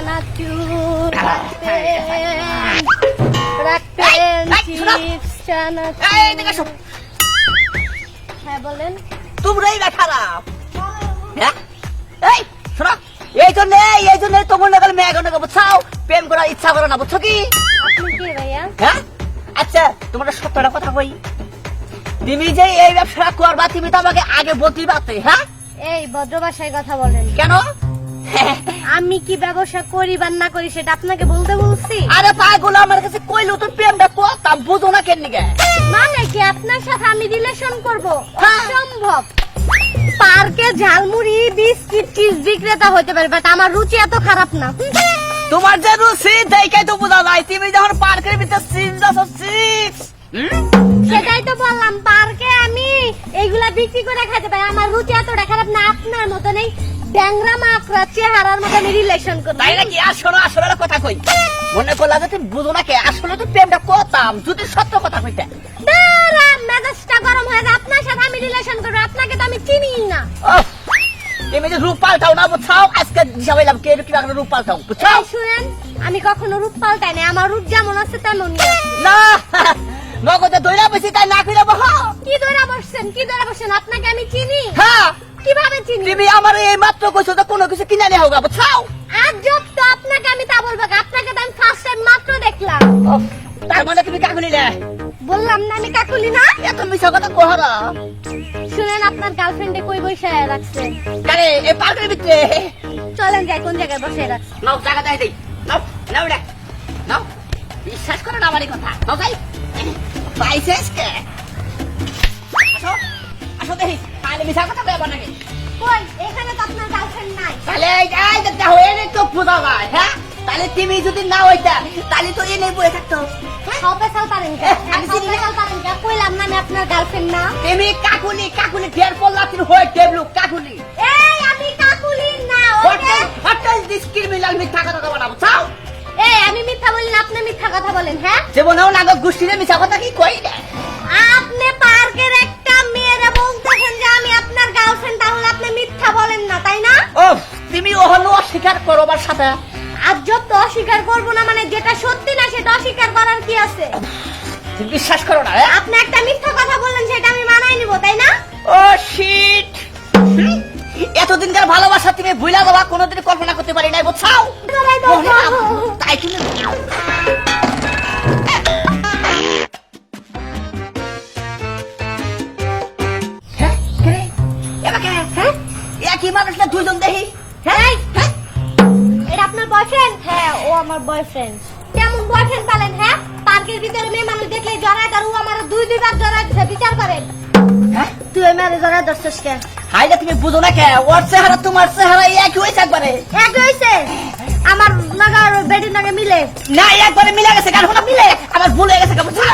চানাচুর রাখবেন চিপস চানাচুর। হ্যাঁ বলেন। তোমরাই না খারাপ, হ্যাঁ? এই শোনো, এই জন্য তোমার নাগাল মেয়ে নাগাল বুঝছাও, প্রেম করার ইচ্ছা করো না, বুঝছো কি? আপনি কি ভাইয়া? হ্যাঁ আচ্ছা, তোমার সত্যটা কথা কই, তুমি যে এই ব্যবসা করবা তুমি তো আমাকে আগে বলতেই পারতে। হ্যাঁ এই ভদ্র ভাষায় কথা বলেন। কেন? আমি কি ব্যবসা করি বা না করি সেটা আপনাকে বলতে বলছি? আরে পাগল, আমার কাছে কইলো তো প্রেমটা করতাম, বুঝো না কেন নিগে? মানে কি আপনার সাথে আমি রিলেশন করব? হ্যাঁ। অসম্ভব। পার্কে ঝালমুড়ি বিস্কিট চিজ বিক্রেতা হতে পারে, বাট আমার রুচি এত খারাপ না। তোমার যে রুচি দেখাই তো বোঝা যায়, তুমি যখন পার্কের ভিতরে চিপস আছো চিপস, সেটাই তো বললাম, পার্কে আমি এইগুলা বিক্রি করে খাইতে পারি, আমার রুচি এতটা খারাপ না। আপনার মতন এই ড্যাংরা মাকড়া চেহারার মতো আমি রিলেশন করব। তাই নাকি? আসলে আসলে কথা কই, মনে করলা যে তুমি বুঝো না কে, আসলে তো প্রেমটা করতাম যদি সত্য কথা কইতে। দাঁড়া, মেজাজটা গরম হয়ে যায়। আপনার সাথে আমি রিলেশন করব, আপনাকে তো আমি চিনি না। ওহ, তুমি যে রূপ পাল্টাও না বুঝছাও, আজকে দিশা পাইলাম কে কিভাবে রূপ পাল্টাও, বুঝছাও? এই শুনেন, আমি কখনো রূপ পাল্টাই না, আমার রূপ যেমন আছে তেমনই আছে। না নগদে দইরা বেশি তাই না কইরা বহ। কি ধরে বসছেন, কি ধরে বসছেন? আপনাকে আমি চিনি। হ্যাঁ, কিভাবে চিনি? তুমি আমার এই মাত্র কইছো যে কোনো কিছু কিনে নিয়ে হোক, বুঝছাও? আজব তো, আপনাকে আমি তা বলবো না। আপনাকে তো আমি ফার্স্ট টাইম মাত্র দেখলাম। ওহ, তার মানে তুমি কাকু নিলে? বললাম না আমি কাকুলি না। এত মিছা কথা কহরা। শুনেন, আপনার গার্লফ্রেন্ডে কই বসে রাখছে? আরে এই পার্কের ভিতরে। চলেন যাই, কোন জায়গায় বসে রাখছে? নাও টাকা দেই দেই, নাও নাও রে, নাও। বিশ্বাস করো না আমার এই কথা, নাও যাই পাইছিস কে? আসো আসো দেখি, তাহলে মিছা কথা কইবা নাকি? কই, এখানে তো আপনার গার্লফ্রেন্ড নাই। তাহলে এই যে দেখো এনে তো বোঝা যায়। হ্যাঁ, তাহলে তুমি যদি না হইতা তাহলে তো এনে বসে থাকতো। সবে চাল পারেন কে? আমি চিনি না। চাল পারেন কে? কইলাম না আমি আপনার গার্লফ্রেন্ড না। তুমি কাকুলি কাকুলি ঢের পড়লা, তুমি হয়ে টেবলু কাকুলি। এই আমি কাকুলি না। ওকে, হোটেল দিস ক্রিমিনাল মিথ্যা কথা কবা না, বুঝছাও? এই আমি মিথ্যা বলি না, আপনি মিথ্যা কথা বলেন। হ্যাঁ, জীবনেও লাগো গোষ্ঠীরে মিথ্যা কথা কি কই না। আপনি পার্কের একটা মেয়েরে বলতেছেন যে আমি আপনার গার্লফ্রেন্ড, তাহলে আপনি মিথ্যা বলেন না, তাই না? ও তুমি ওহনো অস্বীকার করো আমার সাথে। আজব তো, অস্বীকার করবো না মানে? যেটা সত্যি না সেটা অস্বীকার করার কি আছে? তুমি বিশ্বাস করো না? হ্যাঁ? আপনি একটা মিথ্যা কথা বললেন, সেটা আমি মানাই নিব, তাই না? ও শিট, এতদিনকার ভালোবাসা তুমি ভুলা যাবা, কোনোদিন কল্পনা করতে পারি নাই, বুঝছাও? তাই তুমি হ্যাঁ, কে? এবার কে? হ্যাঁ? একই মানুষ না দুইজন দেখি? হ্যাঁ, এটা আপনার বয়ফ্রেন্ড? হ্যাঁ, ও আমার বয়ফ্রেন্ড। কেমন বয়ফ্রেন্ড পালেন? হ্যাঁ, পার্কের ভিতরে মেয়ে মানুষ দেখলে জড়ায়, আর ও আমার দুইবার জড়ায় দিছে। বিচার করেন। হ্যাঁ? তুই ওই মেয়ে জড়ায় ধরছিস কে? হাইলে তুমি বুঝো না কে, ওর চেহারা তোমার চেহারা একই হয়েছে একবারে। এক হয়েছে, আমার নাগার বেডির নাগে মিলে। না একবারে মিলে গেছে, কারণ মিলে আমার ভুল হয়ে গেছে, বুঝছো?